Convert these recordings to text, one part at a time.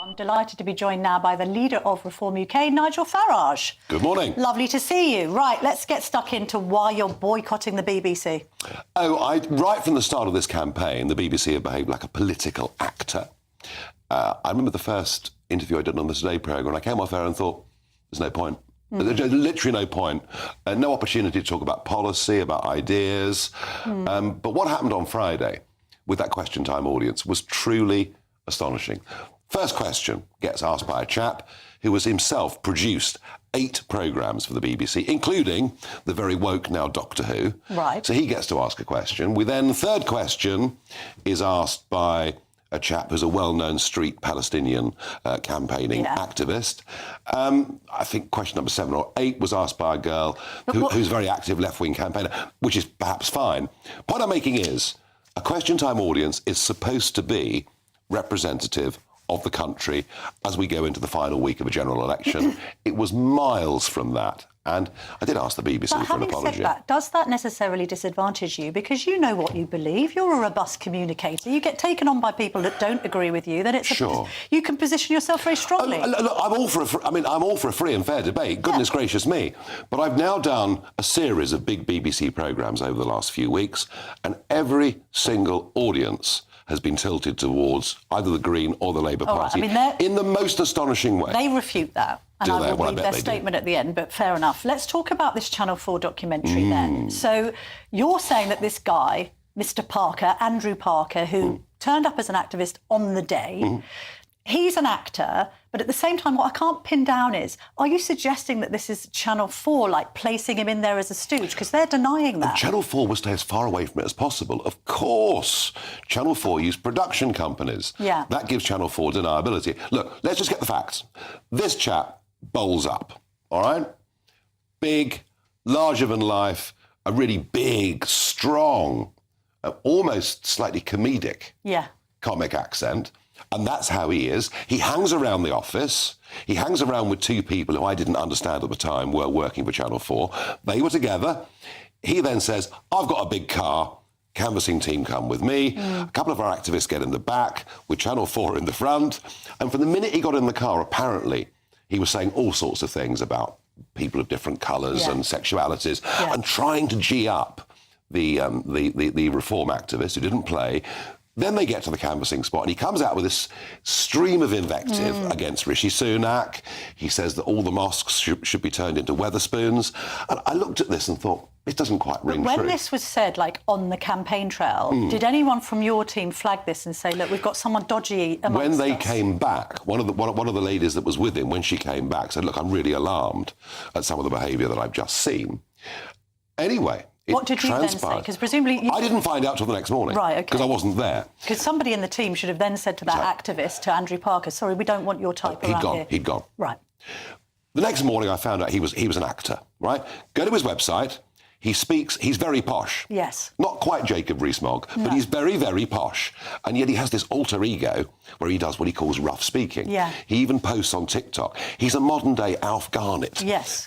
I'm delighted to be joined now by the leader of Reform UK, Nigel Farage. Good morning. Lovely to see you. Right, let's get stuck into why you're boycotting the BBC. Right from the start of this campaign, the BBC have behaved like a political actor. I remember the first interview I did on the Today programme, and I came off air and thought, there's no point. There's literally no point. No opportunity to talk about policy, about ideas. But what happened on Friday with that question time audience was truly astonishing. First question gets asked by a chap who has himself produced 8 programmes for the BBC, including the very woke now Doctor Who. Right. So he gets to ask a question. Third question is asked by a chap who's a well-known street Palestinian campaigning activist. I think question number 7 or 8 was asked by a girl who's a very active left-wing campaigner, which is perhaps fine. Point I'm making is a question time audience is supposed to be representative of the country as we go into the final week of a general election. It was miles from that. And I did ask the BBC for an apology. Having said that, does that necessarily disadvantage you? Because you know what you believe. You're a robust communicator. You get taken on by people that don't agree with you. Then it's you can position yourself very strongly. Look, I'm all for a free and fair debate. Goodness gracious me! But I've now done a series of big BBC programmes over the last few weeks, and every single audience has been tilted towards either the Green or the Labour Party in the most astonishing way. They refute that. And I will read their statement at the end, but fair enough. Let's talk about this Channel 4 documentary then. So you're saying that this guy, Mr. Parker, Andrew Parker, who turned up as an activist on the day, he's an actor, but at the same time, what I can't pin down is, are you suggesting that this is Channel 4, like placing him in there as a stooge? Because they're denying that. And Channel 4 will stay as far away from it as possible. Of course, Channel 4 use production companies. Yeah. That gives Channel 4 deniability. Look, let's just get the facts. This chap bowls up, all right? Big, larger than life, a really big, strong, almost slightly comedic comic accent. And that's how he is. He hangs around the office. He hangs around with 2 people who I didn't understand at the time were working for Channel 4. They were together. He then says, I've got a big car. Canvassing team come with me. A couple of our activists get in the back with Channel 4 in the front. And from the minute he got in the car, apparently, he was saying all sorts of things about people of different colours and sexualities and trying to G up the reform activist who didn't play. Then they get to the canvassing spot and he comes out with this stream of invective against Rishi Sunak. He says that all the mosques should be turned into Wetherspoons. And I looked at this and thought, it doesn't quite ring true. When this was said, like, on the campaign trail, did anyone from your team flag this and say, look, we've got someone dodgy amongst us? When they came back, one of the ladies that was with him, when she came back, said, look, I'm really alarmed at some of the behaviour that I've just seen. Anyway, what did you then say? Because presumably I didn't find out till the next morning. Right, OK. Because I wasn't there. Because somebody in the team should have then said to that activist, to Andrew Parker, sorry, we don't want your type around here. He'd gone. Right. The next morning I found out he was an actor, right? Go to his website. He speaks, he's very posh. Yes. Not quite Jacob Rees-Mogg, but he's very, very posh. And yet he has this alter ego where he does what he calls rough speaking. Yeah. He even posts on TikTok. He's a modern-day Alf Garnett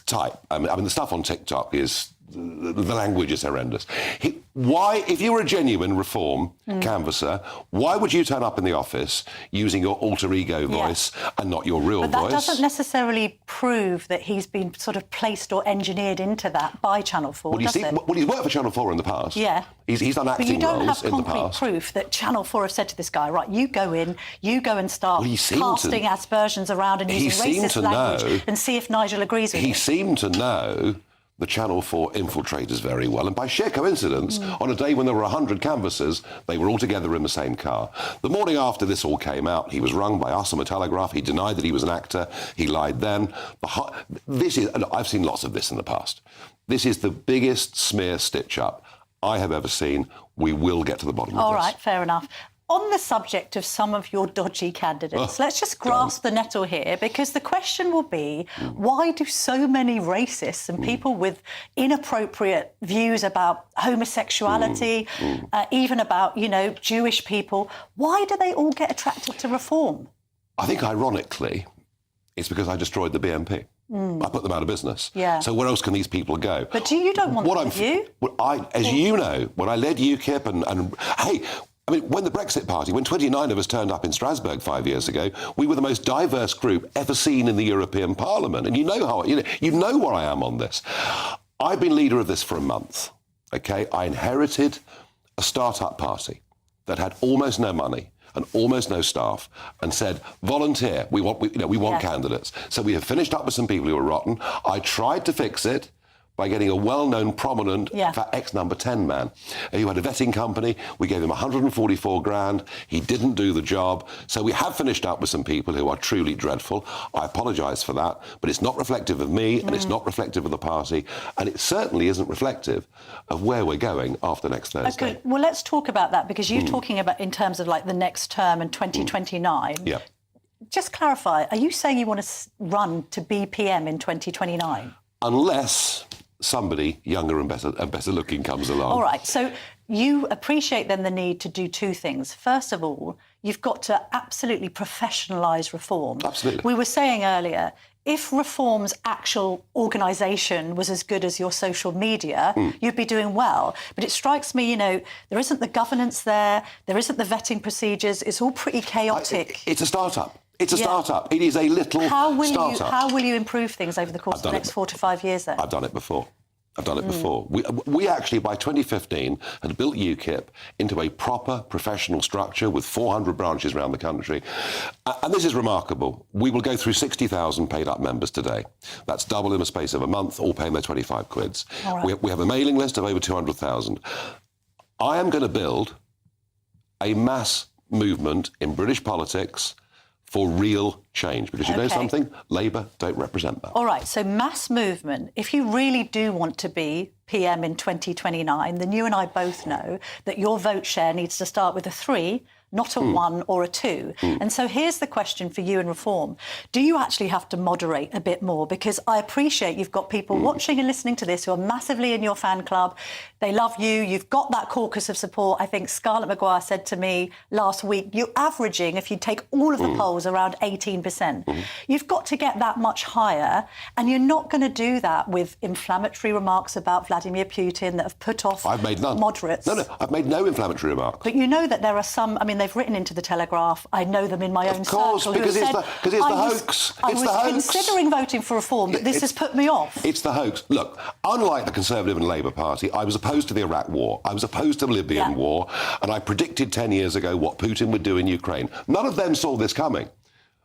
type. I mean, the stuff on TikTok is... The language is horrendous. If you were a genuine reform canvasser, why would you turn up in the office using your alter ego voice and not your real voice? But that doesn't necessarily prove that he's been sort of placed or engineered into that by Channel 4, does it? Well, he's worked for Channel 4 in the past. Yeah. He's done acting roles in the past. But you don't have concrete proof that Channel 4 have said to this guy, right, you go in, you go and start casting aspersions around and using racist language and see if Nigel agrees with you. He seemed to know the Channel 4 infiltrators very well. And by sheer coincidence, on a day when there were 100 canvassers, they were all together in the same car. The morning after this all came out, he was rung by us on the Telegraph. He denied that he was an actor. He lied then. I've seen lots of this in the past. This is the biggest smear stitch-up I have ever seen. We will get to the bottom of this. All right, fair enough. On the subject of some of your dodgy candidates, let's just grasp the nettle here, because the question will be, why do so many racists and people with inappropriate views about homosexuality, even about, Jewish people, why do they all get attracted to reform? I think, ironically, it's because I destroyed the BNP. I put them out of business. Yeah. So where else can these people go? But you don't want them with you? As you know, when I led UKIP and hey, I mean, when the Brexit Party, when 29 of us turned up in Strasbourg 5 years ago, we were the most diverse group ever seen in the European Parliament. And you know where I am on this. I've been leader of this for a month, OK? I inherited a start-up party that had almost no money and almost no staff, and said, volunteer, we want candidates. So we have finished up with some people who were rotten. I tried to fix it by getting a well-known, prominent, ex-number 10 man who had a vetting company. We gave him 144 grand. He didn't do the job. So we have finished up with some people who are truly dreadful. I apologise for that, but it's not reflective of me and it's not reflective of the party, and it certainly isn't reflective of where we're going after next Thursday. Okay. Well, let's talk about that, because you're talking about in terms of like the next term and 2029. Yeah. Just clarify, are you saying you want to run to be PM in 2029? Unless somebody younger and better looking comes along. All right, so you appreciate then the need to do two things. First of all, you've got to absolutely professionalise reform. Absolutely. We were saying earlier, if Reform's actual organisation was as good as your social media, you'd be doing well. But it strikes me, there isn't the governance there isn't the vetting procedures, it's all pretty chaotic. It's a start-up. It's a start-up. It is a little start-up. How will you improve things over the course of the next 4 to 5 years then? I've done it before. We actually, by 2015, had built UKIP into a proper professional structure with 400 branches around the country. And this is remarkable. We will go through 60,000 paid-up members today. That's double in the space of a month, all paying their 25 quids. Right. We have a mailing list of over 200,000. I am going to build a mass movement in British politics for real change, because you know something? Labour don't represent that. All right, so mass movement, if you really do want to be PM in 2029, then you and I both know that your vote share needs to start with a 3, not a 1 or a 2. And so here's the question for you in Reform. Do you actually have to moderate a bit more? Because I appreciate you've got people watching and listening to this who are massively in your fan club. They love you. You've got that caucus of support. I think Scarlett Maguire said to me last week, you're averaging, if you take all of the polls, around 18%. You've got to get that much higher, and you're not going to do that with inflammatory remarks about Vladimir Putin that have put off moderates. No, I've made no inflammatory remarks. But you know that there are some, they've written into the Telegraph. I know them in my own circle. Of course, because it's the hoax. I was considering voting for Reform, but this has put me off. It's the hoax. Look, unlike the Conservative and Labour Party, I was opposed to the Iraq War. I was opposed to the Libyan War, and I predicted 10 years ago what Putin would do in Ukraine. None of them saw this coming.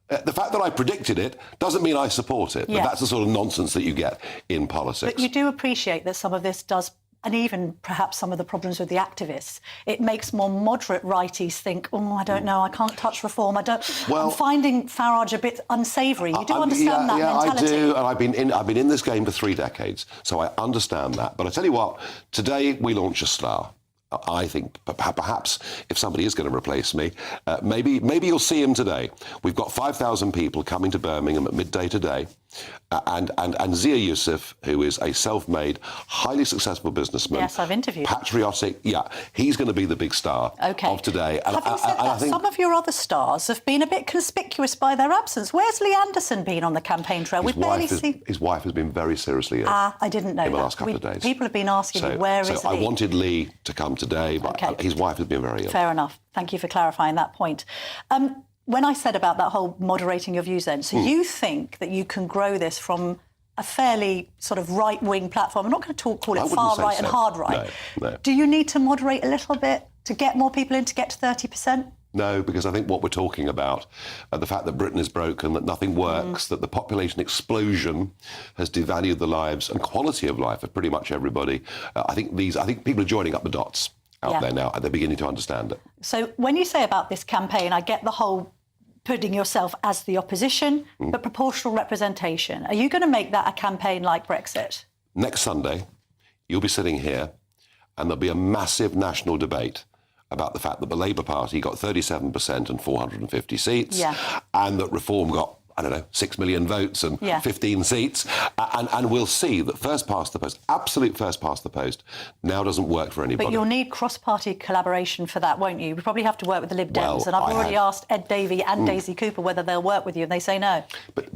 The fact that I predicted it doesn't mean I support it, but that's the sort of nonsense that you get in politics. But you do appreciate that some of this does, and even perhaps some of the problems with the activists, it makes more moderate righties think, I don't know, I can't touch Reform. I'm finding Farage a bit unsavoury. You do understand that mentality? I do, and I've been in this game for 3 decades, so I understand that. But I tell you what, today we launch a star. I think perhaps if somebody is going to replace me, maybe you'll see him today. We've got 5,000 people coming to Birmingham at midday today, and Zia Yusuf, who is a self-made, highly successful businessman. Yes, I've interviewed. Patriotic, he's going to be the big star of today. Having said that, some of your other stars have been a bit conspicuous by their absence. Where's Lee Anderson been on the campaign trail? His wife has been very seriously ill. I didn't know in the last couple of days. People have been asking me, where is Lee? So I wanted Lee to come today, but his wife has been very ill. Fair enough. Thank you for clarifying that point. When I said about that whole moderating your views then, so you think that you can grow this from a fairly sort of right-wing platform? I'm not going to call it far right and hard right. No. Do you need to moderate a little bit to get more people in, to get to 30%? No, because I think what we're talking about, the fact that Britain is broken, that nothing works, that the population explosion has devalued the lives and quality of life of pretty much everybody. I think people are joining up the dots out there now, and they're beginning to understand it. So when you say about this campaign, I get the whole putting yourself as the opposition, but proportional representation. Are you going to make that a campaign like Brexit? Next Sunday, you'll be sitting here, and there'll be a massive national debate about the fact that the Labour Party got 37% and 450 seats, and that Reform got, 6 million votes and 15 seats. And we'll see that first past the post, absolute first past the post, now doesn't work for anybody. But you'll need cross-party collaboration for that, won't you? You probably have to work with the Lib Dems. And I've already asked Ed Davey and Daisy Cooper whether they'll work with you, and they say no. But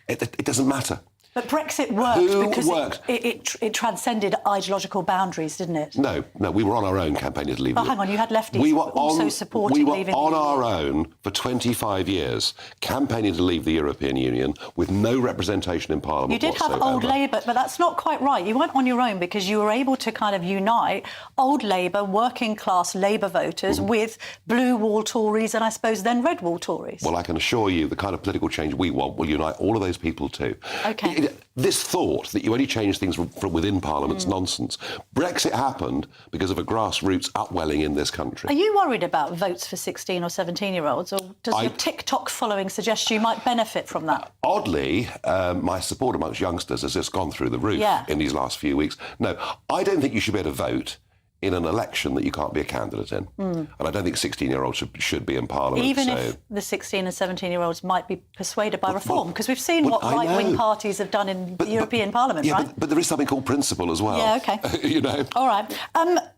it doesn't matter. But Brexit worked Who because worked? it transcended ideological boundaries, didn't it? No, we were on our own campaigning to leave. But hang on, you had lefties also supporting leaving the We were on Union. our own for 25 years, campaigning to leave the European Union with no representation in Parliament You did whatsoever. have old Labour, but that's not quite right. You weren't on your own because you were able to kind of unite old Labour, working class Labour voters with blue wall Tories and I suppose then red wall Tories. Well, I can assure you the kind of political change we want will unite all of those people too. OK. This thought that you only change things from within Parliament's nonsense. Brexit happened because of a grassroots upwelling in this country. Are you worried about votes for 16 or 17-year-olds, or does your TikTok following suggest you might benefit from that? Oddly, my support amongst youngsters has just gone through the roof in these last few weeks. No, I don't think you should be able to vote in an election that you can't be a candidate in. And I don't think 16-year-olds should be in Parliament. Even if the 16 and 17-year-olds might be persuaded by reform, because we've seen what right-wing parties have done in the European Parliament, right? But there is something called principle as well. Yeah, OK. You know? All right.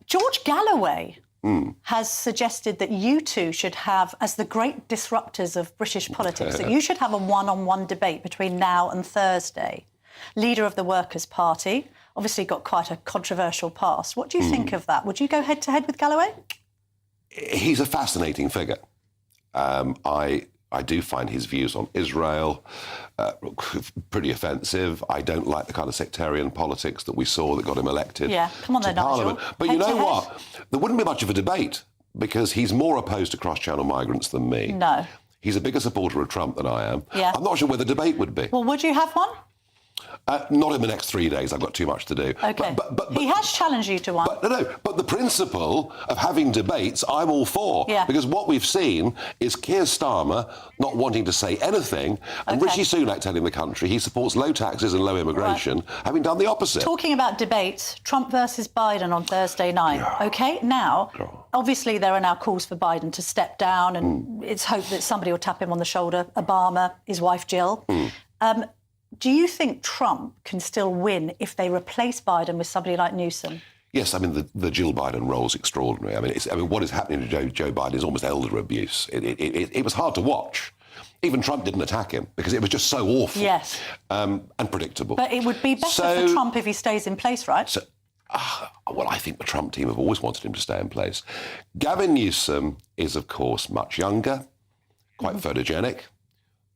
George Galloway has suggested that you two should have, as the great disruptors of British politics, that you should have a one-on-one debate between now and Thursday. Leader of the Workers' Party, obviously got quite a controversial past. What do you think of that? Would you go head-to-head with Galloway? He's a fascinating figure. I do find his views on Israel pretty offensive. I don't like the kind of sectarian politics that we saw that got him elected Yeah, come on to then, Nigel. Parliament. But you know what? There wouldn't be much of a debate because he's more opposed to cross-channel migrants than me. No. He's a bigger supporter of Trump than I am. Yeah. I'm not sure where the debate would be. Well, would you have one? Not in the next 3 days. I've got too much to do. OK. But he has challenged you to one. But the principle of having debates, I'm all for. Yeah. Because what we've seen is Keir Starmer not wanting to say anything and Rishi Sunak telling the country he supports low taxes and low immigration, having done the opposite. Talking about debates, Trump versus Biden on Thursday night. OK, now, obviously there are now calls for Biden to step down and it's hoped that somebody will tap him on the shoulder. Obama, his wife Jill. Do you think Trump can still win if they replace Biden with somebody like Newsom? Yes, I mean, the Jill Biden role is extraordinary. I mean, what is happening to Joe Biden is almost elder abuse. It was hard to watch. Even Trump didn't attack him because it was just so awful. Yes. And predictable. But it would be better for Trump if he stays in place, right? Well, I think the Trump team have always wanted him to stay in place. Gavin Newsom is, of course, much younger, quite photogenic,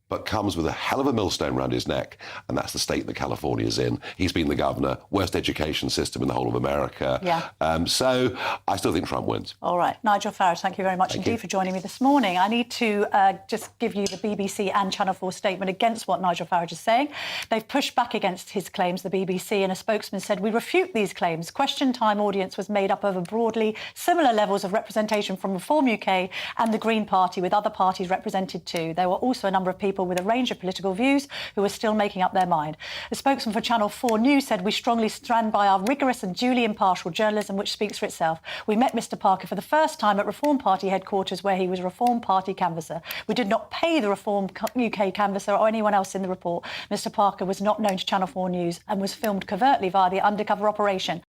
but comes with a hell of a millstone around his neck, and that's the state that California's in. He's been the governor, worst education system in the whole of America. Yeah. So I still think Trump wins. All right. Nigel Farage, thank you very much indeed for joining me this morning. I need to just give you the BBC and Channel 4 statement against what Nigel Farage is saying. They've pushed back against his claims, the BBC, and a spokesman said, "We refute these claims. Question Time audience was made up of broadly similar levels of representation from Reform UK and the Green Party, with other parties represented too. There were also a number of people with a range of political views who are still making up their mind." A spokesman for Channel 4 News said, "We strongly stand by our rigorous and duly impartial journalism, which speaks for itself. We met Mr Parker for the first time at Reform Party headquarters, where he was Reform Party canvasser. We did not pay the Reform UK canvasser or anyone else in the report. Mr Parker was not known to Channel 4 News and was filmed covertly via the undercover operation."